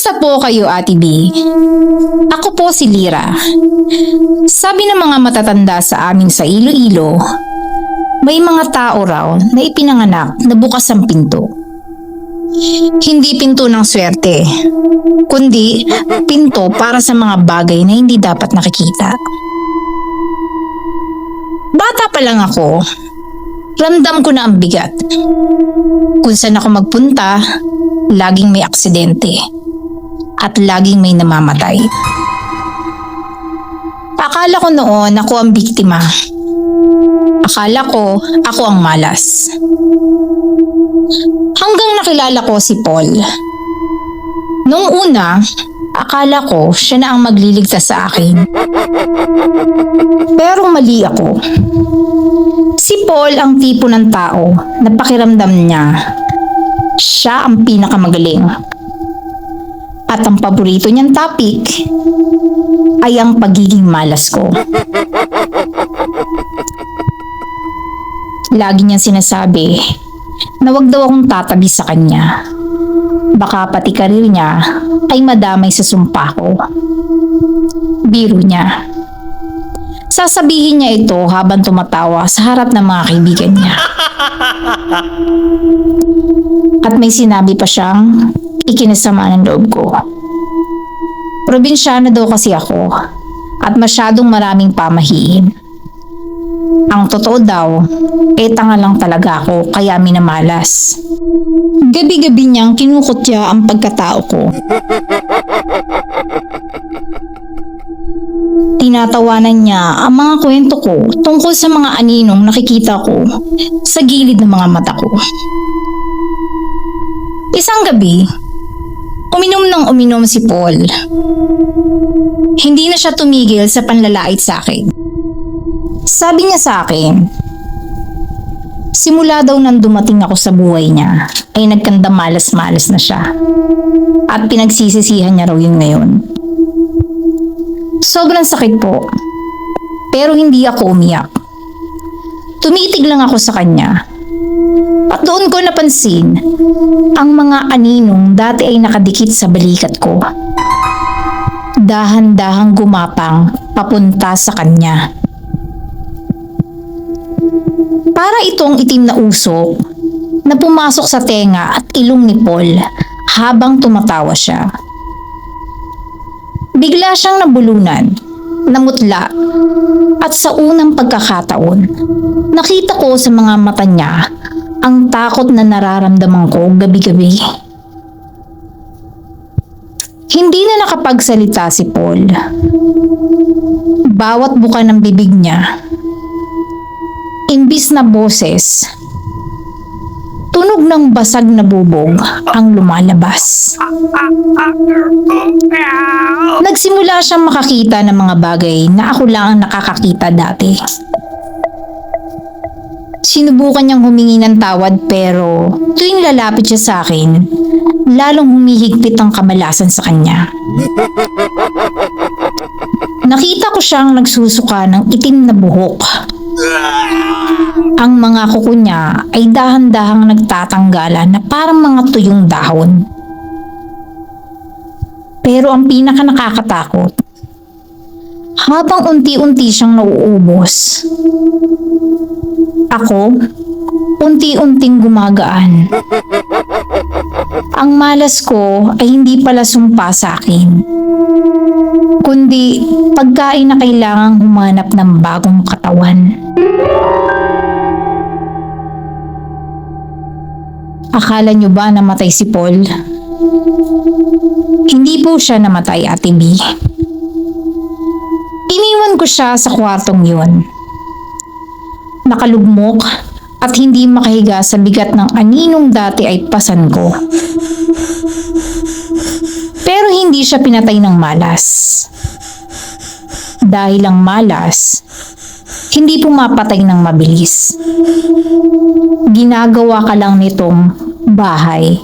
Kumusta po kayo, Ate B? Ako po si Lira. Sabi ng mga matatanda sa amin sa Iloilo, may mga tao raw na ipinanganak na bukas ang pinto. Hindi pinto ng swerte, kundi pinto para sa mga bagay na hindi dapat nakikita. Bata pa lang ako, ramdam ko na ang bigat. Kung saan ako magpunta, laging may aksidente at laging may namamatay. Akala ko noon ako ang biktima. Akala ko ako ang malas. Hanggang nakilala ko si Paul. Noong una, akala ko siya na ang magliligtas sa akin. Pero mali ako. Si Paul ang tipo ng tao na pakiramdam niya siya ang pinakamagaling. At ang paborito niyang topic ay ang pagiging malas ko. Lagi niyang sinasabi na wag daw akong tatabi sa kanya. Baka pati karir niya ay madamay sa sumpa ko. Biro niya. Sasabihin niya ito habang tumatawa sa harap ng mga kaibigan niya. At may sinabi pa siyang ikinasama ng loob ko. Probinsyana daw kasi ako at masyadong maraming pamahiin. Ang totoo daw, tanga lang talaga ako kaya minamalas. Gabi-gabi niyang kinukutya ang pagkatao ko. Tinatawanan niya ang mga kwento ko tungkol sa mga aninong nakikita ko sa gilid ng mga mata ko. Isang gabi, uminom ng uminom si Paul. Hindi na siya tumigil sa panlalait sa akin. Sabi niya sa akin, simula daw nang dumating ako sa buhay niya, ay nagkanda malas-malas na siya. At pinagsisisihan niya raw yun ngayon. Sobrang sakit po, pero hindi ako umiyak. Tumitig lang ako sa kanya. At doon ko napansin ang mga aninong dati ay nakadikit sa balikat ko. Dahan-dahang gumapang papunta sa kanya. Para itong itim na usok na pumasok sa tenga at ilong ni Paul habang tumatawa siya. Bigla siyang nabulunan, namutla, at sa unang pagkakataon, nakita ko sa mga mata niya ang takot na nararamdaman ko gabi-gabi. Hindi na nakapagsalita si Paul. Bawat buka ng bibig niya, imbis na boses, tunog ng basag na bubog ang lumalabas. Nagsimula siyang makakita ng mga bagay na ako lang ang nakakakita dati. Sinubukan niyang humingi ng tawad pero tuwing lalapit siya sa akin, lalong humihigpit ang kamalasan sa kanya. Nakita ko siyang nagsusuka ng itim na buhok. Ang mga kuko niya ay dahan-dahang nagtatanggalan na parang mga tuyong dahon. Pero ang pinaka nakakatakot, habang unti-unti siyang nauubos, ako, unti-unting gumagaan. Ang malas ko ay hindi pala sumpa sa akin, kundi pagkain na kailangang humanap ng bagong katawan. Akala niyo ba namatay si Paul? Hindi po siya namatay, Ate B. Iniwan ko siya sa kwartong yun. Nakalugmok at hindi makahiga sa bigat ng aninong dati ay pasan ko. Pero hindi siya pinatay ng malas. Dahil ang malas, hindi pumapatay ng mabilis. Ginagawa ka lang nitong bahay.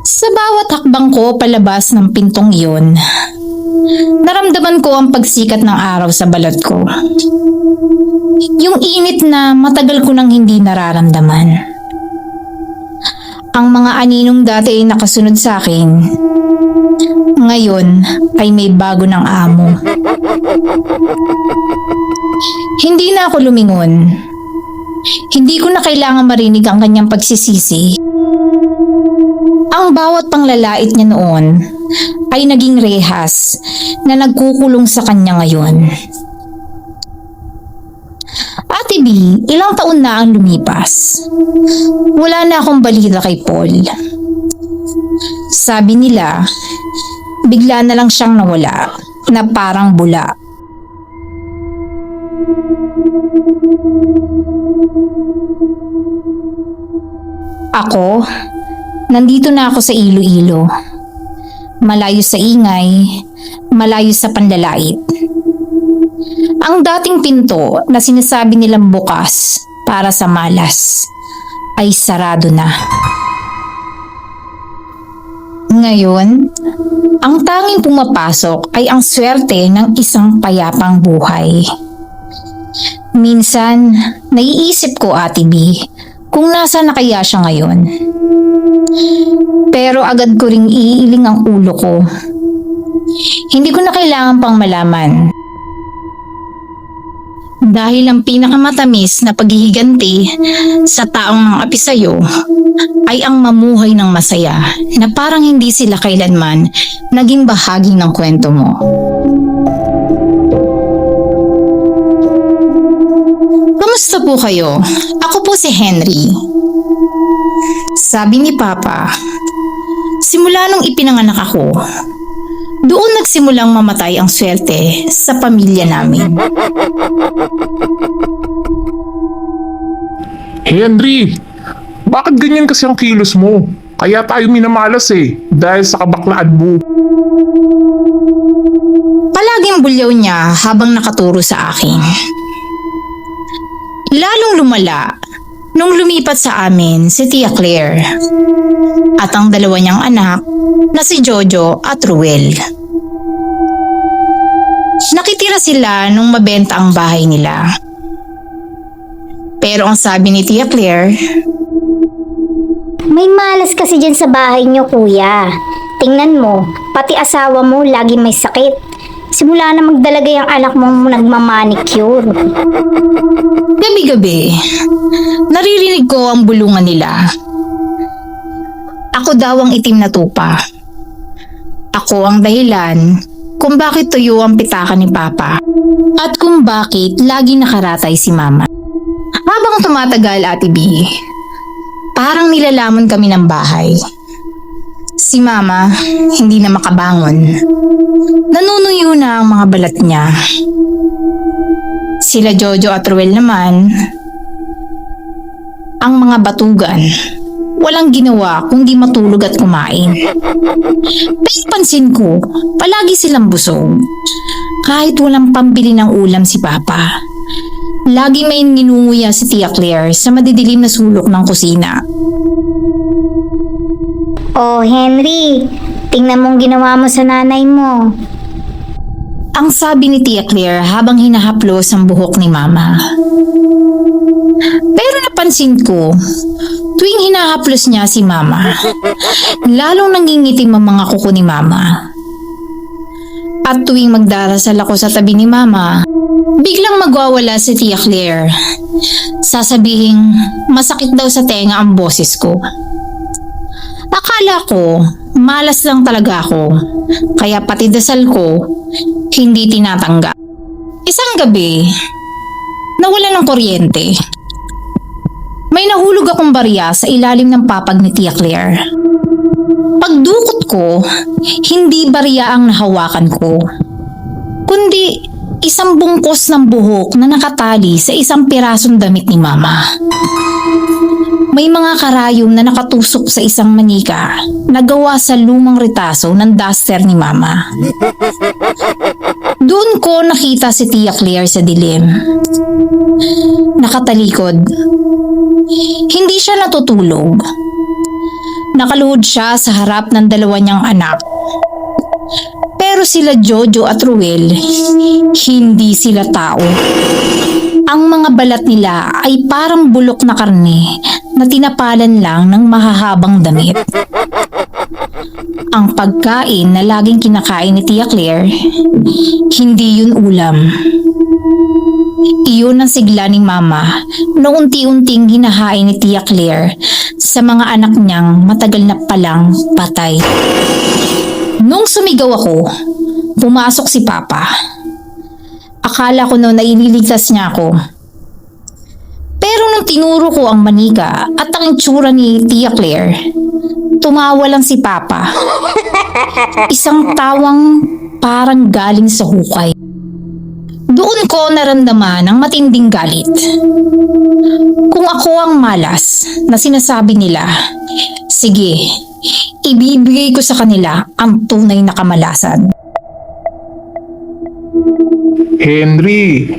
Sa bawat hakbang ko palabas ng pintong iyon, naramdaman ko ang pagsikat ng araw sa balat ko. Yung init na matagal ko nang hindi nararamdaman. Ang mga aninong dati ay nakasunod sa akin, ngayon ay may bago ng amo. Hindi na ako lumingon. Hindi ko na kailangan marinig ang kanyang pagsisisi. Ang bawat panglalait niya noon ay naging rehas na nagkukulong sa kanya ngayon. Ate B, ilang taon na ang lumipas. Wala na akong balita kay Paul. Sabi nila, bigla na lang siyang nawala na parang bula. Ako, nandito na ako sa Iloilo. Malayo sa ingay, malayo sa panlalait. Ang dating pinto na sinasabi nilang bukas para sa malas ay sarado na. Ngayon, ang tanging pumapasok ay ang swerte ng isang payapang buhay. Minsan, naiisip ko, Ate B, kung nasa na kaya siya ngayon. Pero agad ko ring iiling ang ulo ko. Hindi ko na kailangan pang malaman. Dahil ang pinakamatamis na paghihiganti sa taong mga api sa'yo ay ang mamuhay ng masaya na parang hindi sila kailanman naging bahagi ng kwento mo. Kamusta po kayo? Ako po si Henry. Sabi ni Papa, simula nung ipinanganak ako, doon nagsimulang mamatay ang swerte sa pamilya namin. Henry, bakit ganyan kasi ang kilos mo? Kaya tayo minamalas dahil sa kabaklaan mo. Palaging bulyaw niya habang nakaturo sa akin. Lalong lumala nung lumipat sa amin si Tia Claire at ang dalawa niyang anak na si Jojo at Ruel. Nakitira sila nung mabenta ang bahay nila. Pero ang sabi ni Tia Claire, may malas kasi dyan sa bahay niyo, kuya. Tingnan mo, pati asawa mo lagi may sakit. Simula na magdalagay ang anak mong nagmamanicure. gabi-gabi, naririnig ko ang bulungan nila. Ako daw ang itim na tupa. Ako ang dahilan kung bakit tuyo ang pitaka ni Papa at kung bakit lagi nakaratay si Mama. Habang tumatagal, Ate B, parang nilalamon kami ng bahay. Si Mama hindi na makabangon. Nanunuyo na ang mga balat niya. Sila Jojo at Ruel naman, ang mga batugan, walang ginawa kundi matulog at kumain. Pero pansin ko, palagi silang busog. Kahit walang pambili ng ulam si Papa, lagi may ninunguya si Tia Claire sa madidilim na sulok ng kusina. Oh, Henry, tingnan mong ginawa mo sa nanay mo. Ang sabi ni Tia Claire habang hinahaplos ang buhok ni Mama. Pero napansin ko, tuwing hinahaplos niya si Mama, lalong nangingitim ang mga kuko ni Mama. At tuwing magdarasal ako sa tabi ni Mama, biglang magwawala si Tia Claire. Sasabihing masakit daw sa tenga ang boses ko. Akala ko, malas lang talaga ako, kaya pati dasal ko, hindi tinatanggap. Isang gabi, nawala ng kuryente. May nahulog akong barya sa ilalim ng papag ni Tia Claire. Pagdukot ko, hindi barya ang nahawakan ko, kundi isang bungkos ng buhok na nakatali sa isang pirasong damit ni Mama. May mga karayom na nakatusok sa isang manika na gawa sa lumang retaso ng duster ni Mama. Doon ko nakita si Tia Claire sa dilim. Nakatalikod. Hindi siya natutulog. Nakaluhod siya sa harap ng dalawa niyang anak. Pero sila Jojo at Ruel, hindi sila tao. Ang mga balat nila ay parang bulok na karne na tinapalan lang ng mahahabang damit. Ang pagkain na laging kinakain ni Tia Claire, hindi yun ulam. Iyon ang sigla ni Mama na unti-unting hinahain ni Tia Claire sa mga anak niyang matagal na palang patay. Nung sumigaw ako, pumasok si Papa. Akala ko noon na ililigtas niya ako. Pero nung tinuro ko ang manika at ang itsura ni Tia Claire, tumawa lang si Papa. Isang tawang parang galing sa hukay. Doon ko naramdaman ang matinding galit. Kung ako ang malas na sinasabi nila, sige, ibibigay ko sa kanila ang tunay na kamalasan. Henry,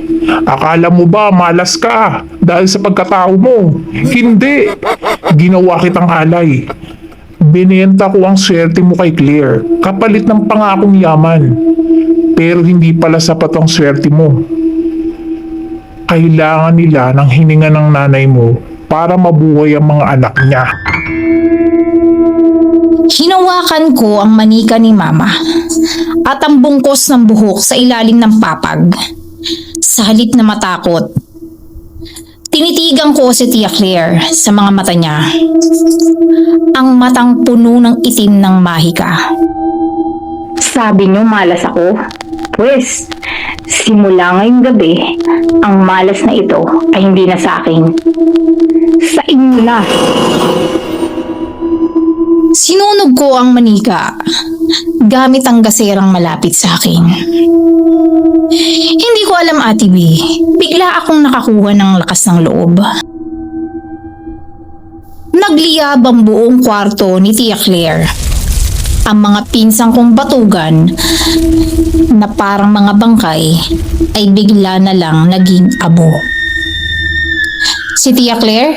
akala mo ba malas ka dahil sa pagkatao mo? Hindi. Ginawa kitang alay. Binenta ko ang swerte mo kay Claire, kapalit ng pangakong yaman. Pero hindi pala sapat ang swerte mo. Kailangan nila ng hininga ng nanay mo para mabuhay ang mga anak niya. Hinawakan ko ang manika ni Mama at ang bungkos ng buhok sa ilalim ng papag. Sa halip na matakot, tinitigan ko si Tia Claire sa mga mata niya. Ang matang puno ng itim ng mahika. Sabi niyo malas ako? Pwes, simula ngayong gabi, ang malas na ito ay hindi na sa akin. Sa inyo na. Sinunog ko ang manika gamit ang gaserang malapit sa akin. Hindi ko alam, Ate B, bigla akong nakakuha ng lakas ng loob. Nagliyab ang buong kwarto ni Tia Claire. Ang mga pinsang kong batugan na parang mga bangkay ay bigla na lang naging abo. Si Tia Claire,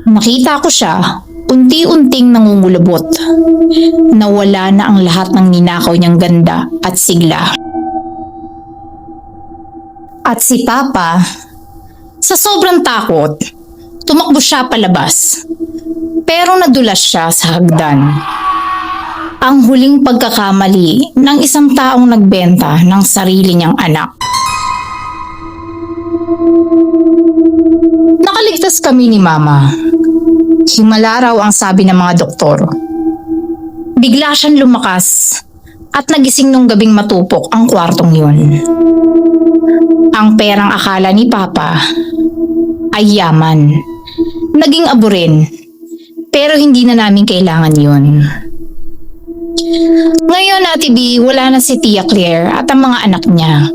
nakita ko siya unti-unting nangungulubot. Nawala na ang lahat ng ninakaw niyang ganda at sigla. At si Papa, sa sobrang takot, tumakbo siya palabas. Pero nadulas siya sa hagdan. Ang huling pagkakamali ng isang taong nagbenta ng sarili niyang anak. Nakaligtas kami ni Mama. Himala raw ang sabi ng mga doktor. Bigla siyang lumakas at nagising nung gabing matupok ang kwartong yun. Ang perang akala ni Papa ay yaman. Naging abo rin, pero hindi na namin kailangan yun. Ngayon, Ate B, wala na si Tia Claire at ang mga anak niya.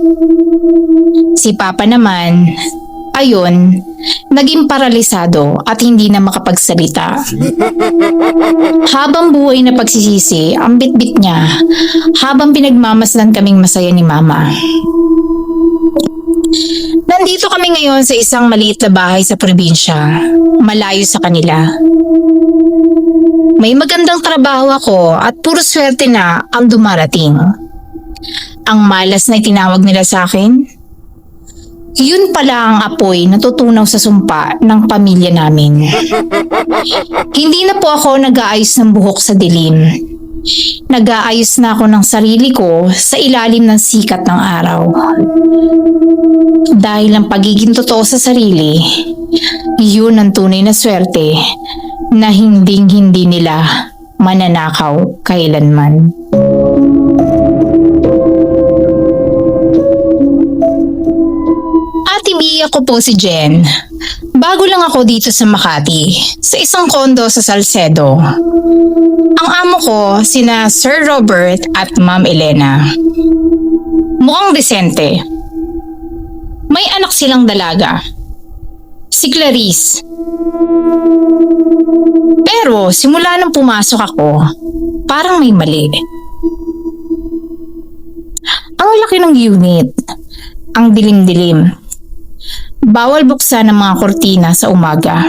Si Papa naman, ayun, naging paralisado at hindi na makapagsalita. Habang buhay na pagsisisi ang bitbit niya, habang pinagmamasdan kaming masaya ni Mama. Nandito kami ngayon sa isang maliit na bahay sa probinsya, malayo sa kanila. May magandang trabaho ako at puro swerte na ang dumarating. Ang malas na itinawag nila sa akin, yun pala ang apoy na tutunaw sa sumpa ng pamilya namin. Hindi na po ako nag-aayos ng buhok sa dilim. Nag-aayos na ako ng sarili ko sa ilalim ng sikat ng araw. Dahil ang pagiging totoo sa sarili, yun ang tunay na swerte na hinding-hindi nila mananakaw kailanman. Ate B, ako po si Jen. Bago lang ako dito sa Makati, sa isang kondo sa Salcedo. Ang amo ko, sina Sir Robert at Ma'am Elena. Mukhang desente. May anak silang dalaga, si Clarice. Pero simula nang pumasok ako, parang may mali. Ang laki ng unit, ang dilim-dilim. Bawal buksan ang mga kortina sa umaga.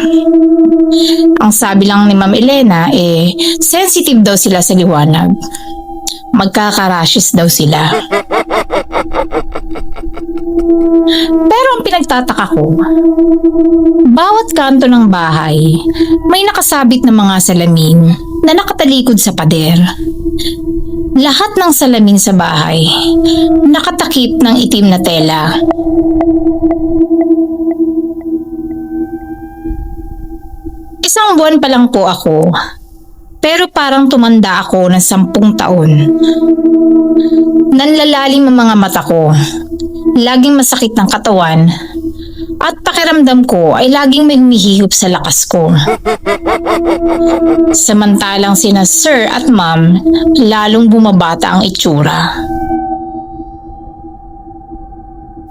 Ang sabi lang ni Ma'am Elena sensitive daw sila sa liwanag. Magkaka-rashes daw sila. Pero ang pinagtataka ko, bawat kanto ng bahay may nakasabit na mga salamin na nakatalikod sa pader. Lahat ng salamin sa bahay nakatakip ng itim na tela. Isang buwan pa lang po ako, pero parang tumanda ako ng 10 taon. Nanlalalim ang mga mata ko, laging masakit ng katawan, at pakiramdam ko ay laging may humihigop sa lakas ko. Samantalang sina Sir at Ma'am lalong bumabata ang itsura.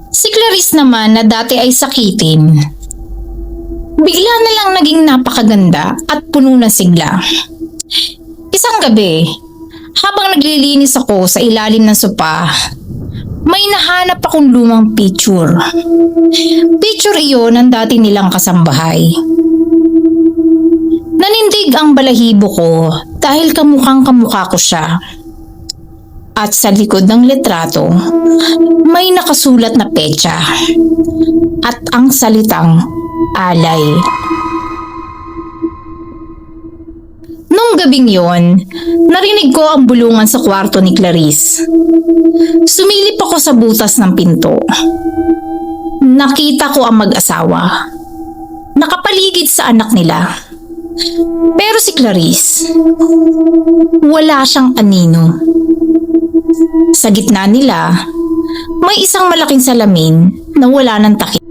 Si Clarice naman na dati ay sakitin, bigla na lang naging napakaganda at puno ng sigla. Isang gabi, habang naglilinis ako sa ilalim ng sopa, may nahanap akong lumang picture. Picture iyon ng dati nilang kasambahay. Nanindig ang balahibo ko dahil kamukhang kamukha ko siya. At sa likod ng litrato, may nakasulat na petsa at ang salitang alay. Nung gabing yon, narinig ko ang bulungan sa kwarto ni Clarice. Sumilip ako sa butas ng pinto. Nakita ko ang mag-asawa, nakapaligid sa anak nila. Pero si Clarice, wala siyang anino. Sa gitna nila, may isang malaking salamin na wala ng takip.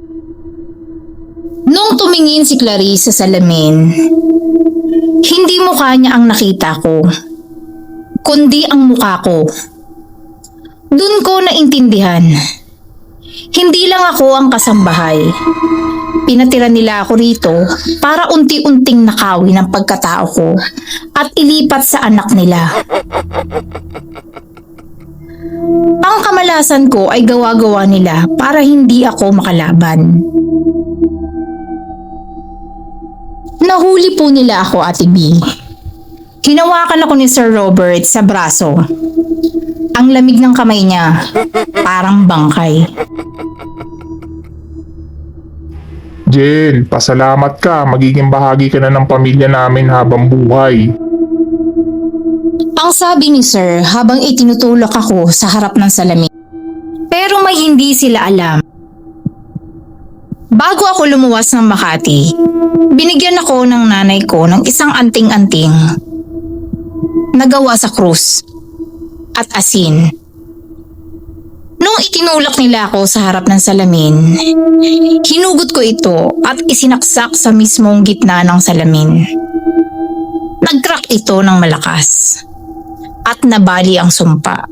Nung tumingin si Clarice sa salamin, hindi mukha niya ang nakita ko, kundi ang mukha ko. Doon ko naintindihan, hindi lang ako ang kasambahay. Pinatira nila ako rito para unti-unting nakawin ang pagkatao ko at ilipat sa anak nila. Ang kamalasan ko ay gawa-gawa nila para hindi ako makalaban. Nahuli po nila ako, Ate B. Hinawakan ako ni Sir Robert sa braso. Ang lamig ng kamay niya, parang bangkay. Jen, pasalamat ka. Magiging bahagi ka na ng pamilya namin habang buhay. Ang sabi ni Sir habang itinutulak ako sa harap ng salamin. Pero may hindi sila alam. Bago ako lumuwas ng Makati, binigyan ako ng nanay ko ng isang anting-anting na gawa sa krus at asin. Nung itinulak nila ako sa harap ng salamin, hinugot ko ito at isinaksak sa mismong gitna ng salamin. Nag-crack ito ng malakas at nabali ang sumpa.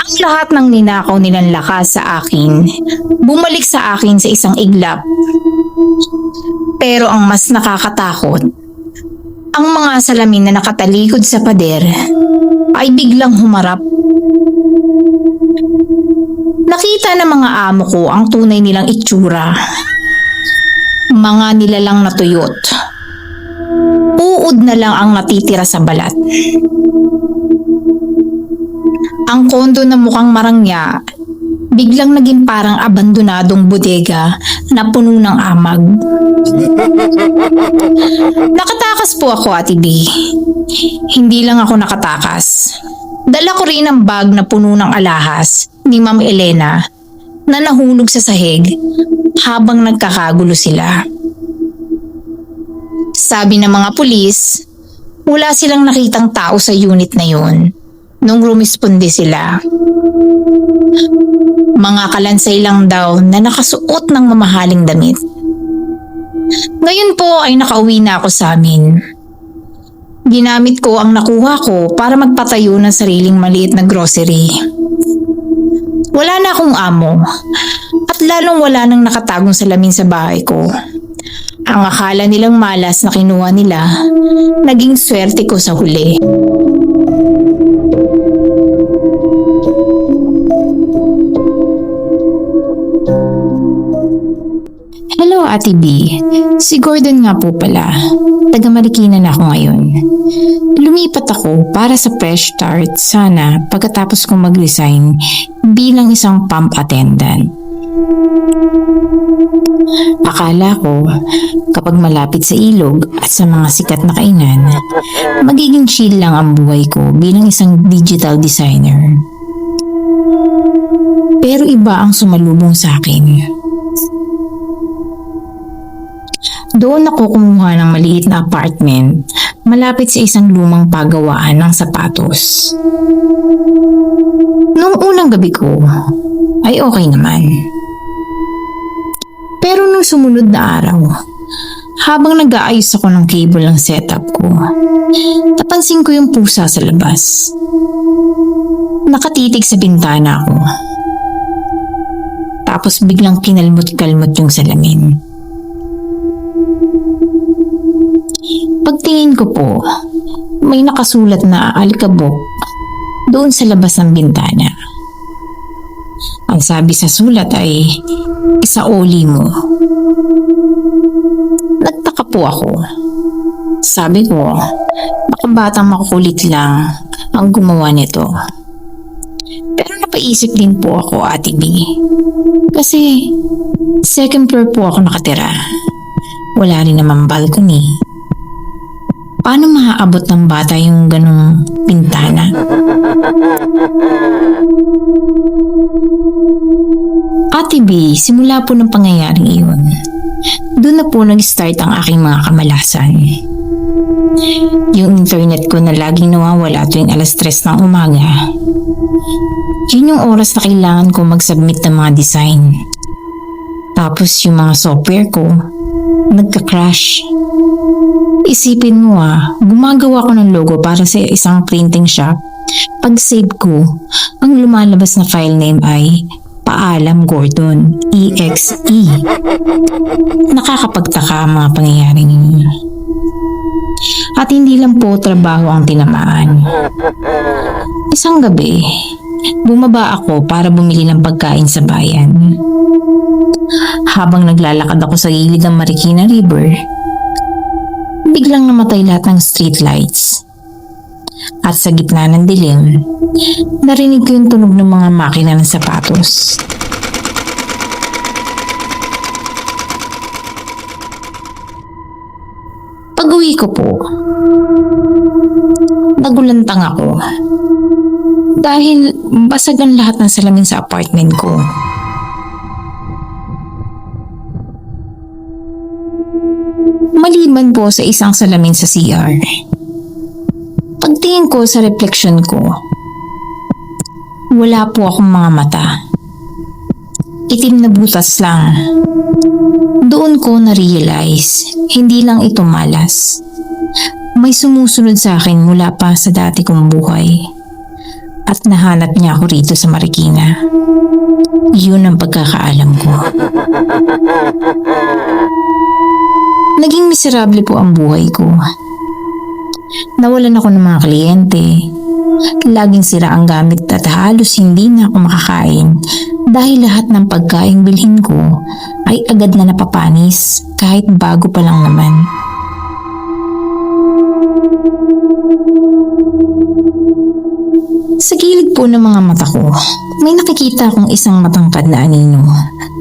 Ang lahat ng ninakaw nilang lakas sa akin, bumalik sa akin sa isang iglap. Pero ang mas nakakatakot, ang mga salamin na nakatalikod sa pader ay biglang humarap. Nakita ng mga amo ko ang tunay nilang itsura. Mga nilalang na tuyot. Uod na lang ang natitira sa balat. Ang kondo na mukhang marangya, biglang naging parang abandonadong bodega na puno ng amag. Nakatakas po ako, Ate B. Hindi lang ako nakatakas. Dala ko rin ang bag na puno ng alahas ni Ma'am Elena na nahulog sa sahig habang nagkakagulo sila. Sabi ng mga pulis, wala silang nakitang tao sa unit na yun nung rumisponde sila. Mga kalansay lang daw na nakasuot ng mamahaling damit. Ngayon po ay nakauwi na ako sa amin. Ginamit ko ang nakuha ko para magpatayo ng sariling maliit na grocery. Wala na akong amo at lalong wala nang nakatagong salamin sa bahay ko. Ang akala nilang malas na kinuha nila, naging swerte ko sa huli. Ate B, si Gordon nga po pala. Taga Marikina na ako ngayon. Lumipat ako para sa fresh start sana pagkatapos kong mag-resign bilang isang pump attendant. Akala ko kapag malapit sa ilog at sa mga sikat na kainan, magiging chill lang ang buhay ko bilang isang digital designer. Pero iba ang sumalubong sa akin. Doon ako kumuha ng maliit na apartment malapit sa isang lumang pagawaan ng sapatos. Noong unang gabi ko ay okay naman. Pero nung sumunod na araw, habang nag-aayos ako ng cable ng setup ko, napansin ko yung pusa sa labas. Nakatitig sa bintana ko. Tapos biglang kinalmot-kalmot yung salamin. Pagtingin ko po, may nakasulat na alikabok doon sa labas ng bintana. Ang sabi sa sulat ay, "Isaoli mo." Nagtaka po ako. Sabi ko, baka batang makukulit lang ang gumawa nito. Pero napaisip din po ako, Ate B. Kasi second floor po ako nakatira. Wala rin naman balcony. Paano maaabot ng bata yung ganong bintana? Ate B, simula po ng pangyayaring iyon, doon na po nag-start ang aking mga kamalasan. Yung internet ko na laging nawawala tuwing alas 3 ng umaga. Yun yung oras na kailangan ko mag-submit ng mga design. Tapos yung mga software ko, nagka-crash. Isipin mo gumagawa ko ng logo para sa isang printing shop. Pag save ko, ang lumalabas na file name ay Paalam Gordon, EXE. Nakakapagtaka ang mga pangyayaring yun. At hindi lang po trabaho ang tinamaan. Isang gabi, bumaba ako para bumili ng pagkain sa bayan. Habang naglalakad ako sa gilid ng Marikina River, biglang namatay lahat ng street lights. At sa gitna ng dilim, narinig ko yung tunog ng mga makina ng sapatos. Pag-uwi ko po, nagulantang ako dahil basag ang lahat ng salamin sa apartment ko. Maliban po sa isang salamin sa CR. Pagtingin ko sa reflection ko, wala po akong mga mata. Itim na butas lang. Doon ko na-realize, hindi lang ito malas. May sumusunod sa akin mula pa sa dati kong buhay. At nahanap niya ako rito sa Marikina. Yun ang pagkakaalam ko. Naging miserable po ang buhay ko. Nawalan ako ng mga kliyente. Laging sira ang gamit at halos hindi na ako makakain dahil lahat ng pagkain bilhin ko ay agad na napapanis kahit bago pa lang naman. Sa gilid po ng mga mata ko, may nakikita akong isang matangkad na anino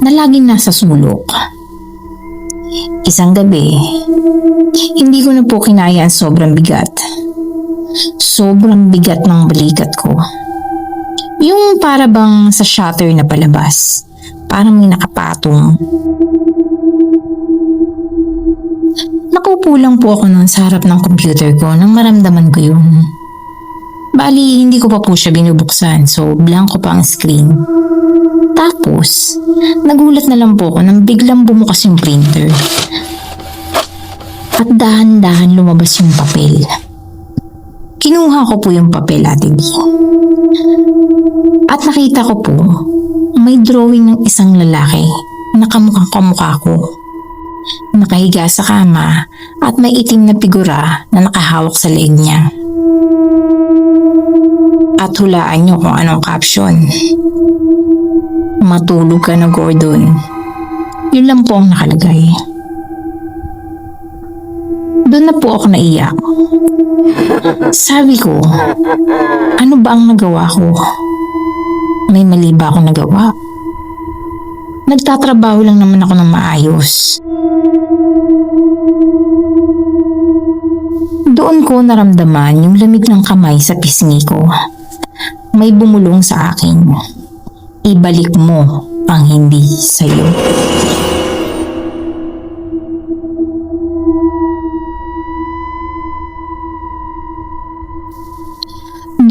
na laging nasa sulok. Isang gabi, hindi ko na po kinaya ang sobrang bigat. Sobrang bigat ng balikat ko. Yung para bang sa shutter na palabas. Parang may nakapatong. Nakupo lang po ako nun sa harap ng computer ko nang maramdaman ko yun. Bali, hindi ko pa po siya binubuksan so blanco pa ang screen. Tapos, nagulat na lang po ako nang biglang bumukas yung printer. At dahan-dahan lumabas yung papel. Kinuha ko po yung papel, Ate B. At nakita ko po, may drawing ng isang lalaki na kamukhang-kamukha ko. Nakahiga sa kama at may itim na figura na nakahawak sa leeg niya. At hulaan niyo kung anong caption. Matulog ka na, Gordon. Yun lang po ang nakalagay. Doon na po ako naiyak. Sabi ko, ano ba ang nagawa ko? May mali ba akong nagawa? Nagtatrabaho lang naman ako ng maayos. Doon ko naramdaman yung lamig ng kamay sa pisngi ko. May bumulong sa akin. Ibalik mo ang hindi sa'yo.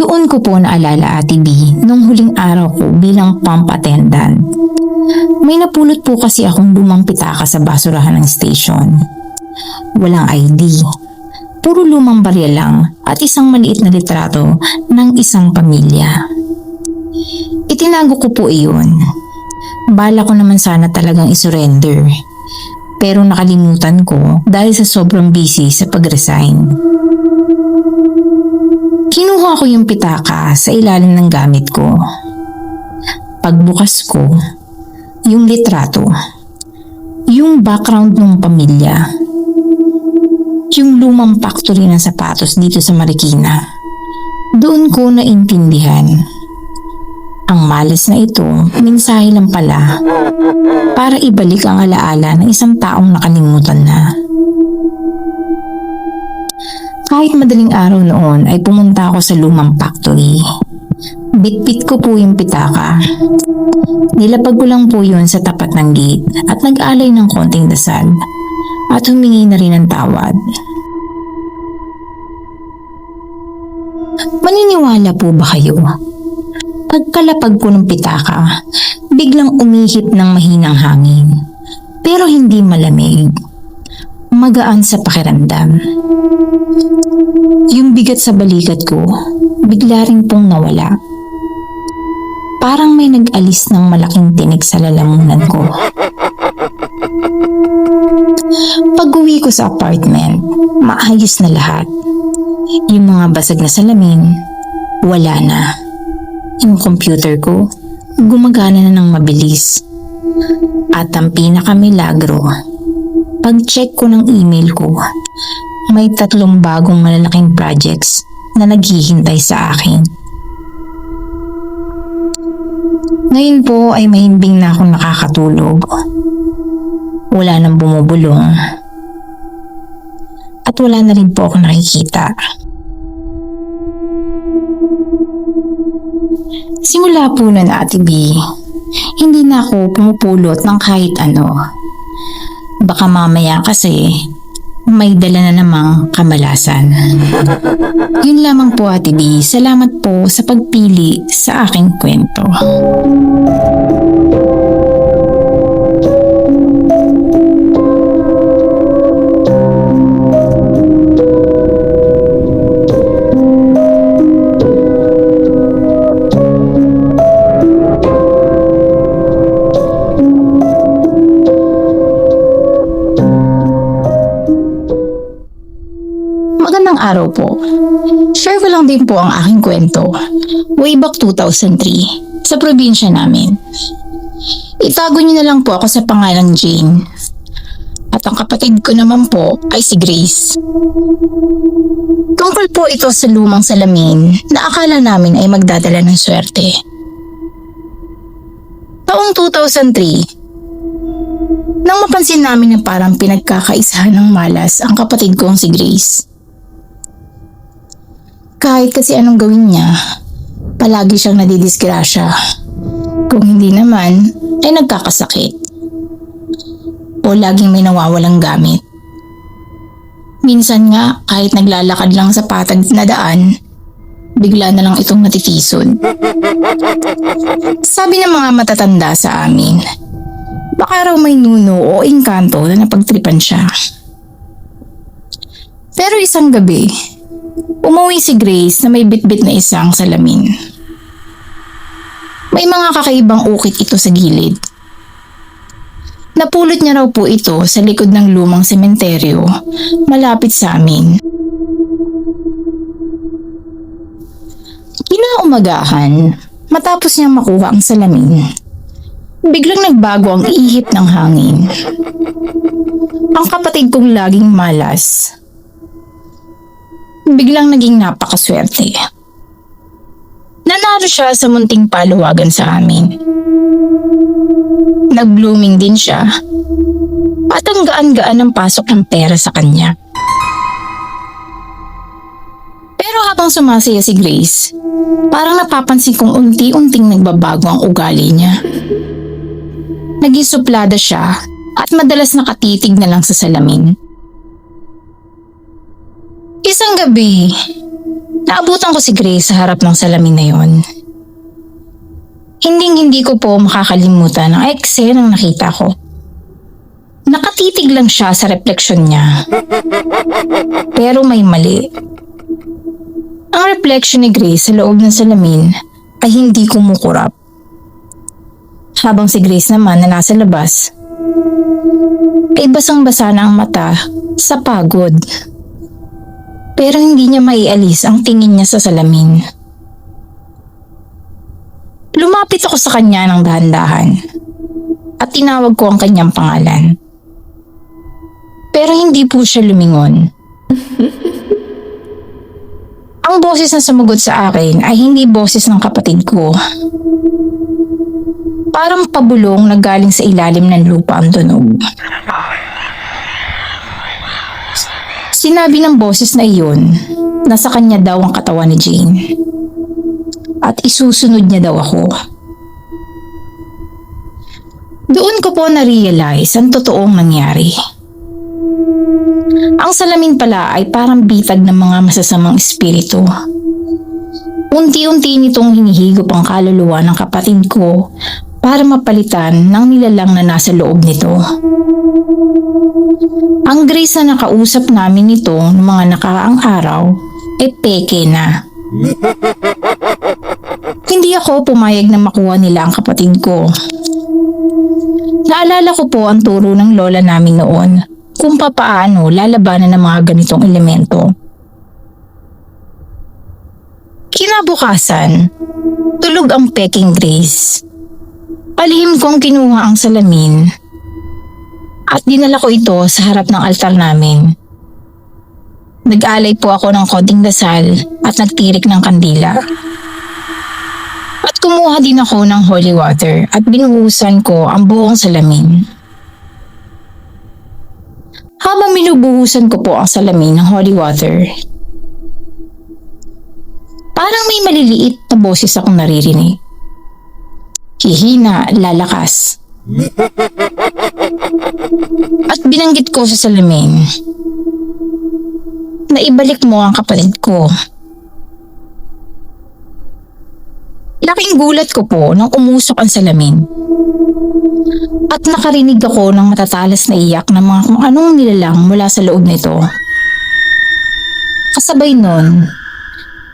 Doon ko po naalala, Ate B, nung huling araw ko bilang pump attendant. May napulot po kasi akong lumang pitaka sa basurahan ng station. Walang ID. Puro lumang barya lang at isang maliit na litrato ng isang pamilya. Itinago ko po iyon. Bala ko naman sana talagang isurrender. Pero nakalimutan ko dahil sa sobrang busy sa pag-resign. Kinuha ko yung pitaka sa ilalim ng gamit ko. Pagbukas ko, yung litrato, yung background ng pamilya, yung lumang factory ng sapatos dito sa Marikina. Doon ko naintindihan. Ang malas na ito, mensahe lang pala para ibalik ang alaala ng isang taong nakalimutan na. Kahit madaling araw noon ay pumunta ako sa lumang factory. Bitbit ko po yung pitaka. Nilapag ko lang po yun sa tapat ng gate at nag-alay ng konting dasal at humingi na rin ng tawad. Maniniwala po ba kayo? Pagkalapag ko ng pitaka, biglang umihip ng mahinang hangin. Pero hindi malamig. Magaan sa pakiramdam. Yung bigat sa balikat ko, bigla rin pong nawala. Parang may nag-alis ng malaking tinik sa lalamunan ko. Pag-uwi ko sa apartment, maayos na lahat. Yung mga basag na salamin, wala na. Yung computer ko, gumagana na ng mabilis. At ang pinakamilagro, pag-check ko ng email ko, may 3 bagong malalaking projects na naghihintay sa akin. Ngayon po ay mahimbing na akong nakakatulog. Wala nang bumubulong. At wala na rin po ako nakikita. Simula po nun, Ate B, hindi na ako pumupulot ng kahit ano. Baka mamaya kasi may dala na namang kamalasan. Yun lamang po, Ate B. Salamat po sa pagpili sa aking kwento. Magandang araw po. Share ko lang din po ang aking kwento. Way back 2003, sa probinsya namin. Itago niyo na lang po ako sa pangalang Jane. At ang kapatid ko naman po ay si Grace. Tungkol po ito sa lumang salamin na akala namin ay magdadala ng swerte. Taong 2003, nang mapansin namin na parang pinagkakaisahan ng malas ang kapatid kong si Grace. Kahit kasi anong gawin niya, palagi siyang nadidisgrasya. Kung hindi naman, ay nagkakasakit. O laging may nawawalang gamit. Minsan nga, kahit naglalakad lang sa patag na daan, bigla na lang itong natitisod. Sabi ng mga matatanda sa amin, baka raw may nuno o engkanto na napagtripan siya. Pero isang gabi, umuwi si Grace na may bitbit na isang salamin. May mga kakaibang ukit ito sa gilid. Napulot niya raw po ito sa likod ng lumang sementeryo malapit sa amin. Kinaumagahan, matapos niyang makuha ang salamin, Biglang nagbago ang ihip ng hangin. Ang kapatid kong laging malas, biglang naging napakaswerte. Nanalo siya sa munting paluwagan sa amin. Nag-blooming din siya at ang gaan-gaan ng pasok ng pera sa kanya. Pero habang sumasaya si Grace, parang napapansin kong unti-unting nagbabago ang ugali niya. Naging suplada siya at madalas nakatitig na lang sa salamin. Isang gabi, naabutan ko si Grace sa harap ng salamin na yon. Hindi ko po makakalimutan ang eksenang nakita ko. Nakatitig lang siya sa refleksyon niya. Pero may mali. Ang refleksyon ni Grace sa loob ng salamin ay hindi kumukurap. Habang si Grace naman na nasa labas, ay basang-basa na ang mata sa pagod. Pero hindi niya maialis ang tingin niya sa salamin. Lumapit ako sa kanya ng dahan-dahan at tinawag ko ang kanyang pangalan. Pero hindi po siya lumingon. Ang boses na sumugot sa akin ay hindi boses ng kapatid ko. Parang pabulong na galing sa ilalim ng lupa ang tunog. Sinabi ng boses na iyon na sa kanya daw ang katawan ni Jane at isusunod niya daw ako. Doon ko po na-realize ang totoong nangyari. Ang salamin pala ay parang bitag ng mga masasamang espiritu. Unti-unti nitong hinihigop ang kaluluwa ng kapatid ko para mapalitan ng nilalang na nasa loob nito. Ang Grace na nakausap namin nito ng mga nakaraang araw ay peke na. Hindi ako pumayag na makuha nila ang kapatid ko. Naalala ko po ang turo ng lola namin noon kung papaano lalabanan ng mga ganitong elemento. Kinabukasan, tulog ang peking Grace. Palihim kong kinuha ang salamin at dinala ko ito sa harap ng altar namin. Nag-alay po ako ng konting dasal at nagtirik ng kandila. At kumuha din ako ng holy water at binuhusan ko ang buong salamin. Habang binubuhusan ko po ang salamin ng holy water, parang may maliliit na boses akong naririnig. Hihina, lalakas. At binanggit ko sa salamin na ibalik mo ang kapatid ko. Laking gulat ko po nang umusok ang salamin. At nakarinig ako ng matatalas na iyak ng mga kung anong nilalang mula sa loob nito. Kasabay nun,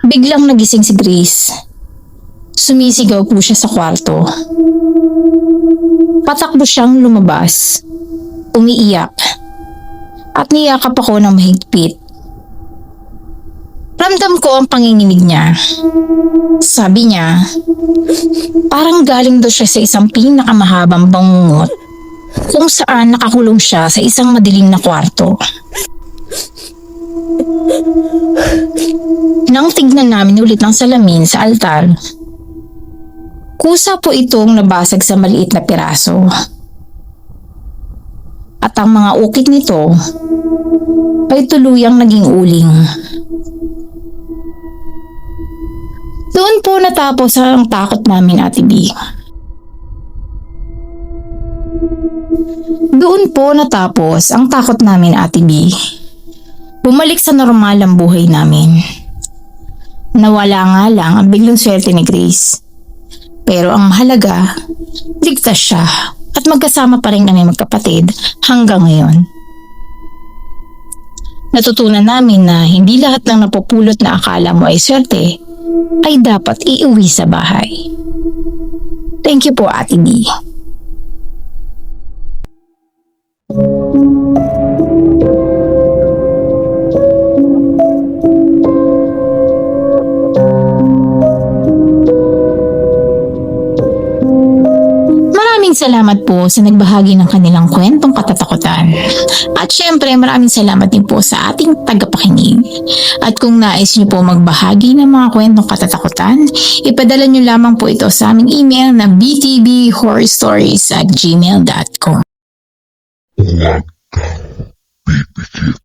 biglang nagising si Grace. Sumisigaw po siya sa kwarto. Patakbo siyang lumabas, umiiyak, at niyakap ako ng mahigpit. Ramdam ko ang panginginig niya. Sabi niya, parang galing daw siya sa isang pinakamahabang bangungot kung saan nakakulong siya sa isang madilim na kwarto. Nang tignan namin ulit ang salamin sa altar, kusa po itong nabasag sa maliit na piraso. At ang mga ukit nito ay tuluyang naging uling. Doon po natapos ang takot namin, Ate B. Doon po natapos ang takot namin, Ate B. Bumalik sa normal ang buhay namin. Nawala nga lang ang biglang swerte ni Grace. Pero ang mahalaga, ligtas siya at magkasama pa rin kami magkapatid hanggang ngayon. Natutunan namin na hindi lahat ng napupulot na akala mo ay swerte ay dapat iuwi sa bahay. Thank you po, Ate B. salamat po sa nagbahagi ng kanilang kwentong katatakutan. At syempre, maraming salamat din po sa ating tagapakinig. At kung nais niyo po magbahagi ng mga kwentong katatakutan, ipadala niyo lamang po ito sa aming email na btbhorrorstories@gmail.com. Huwag kang pipikit.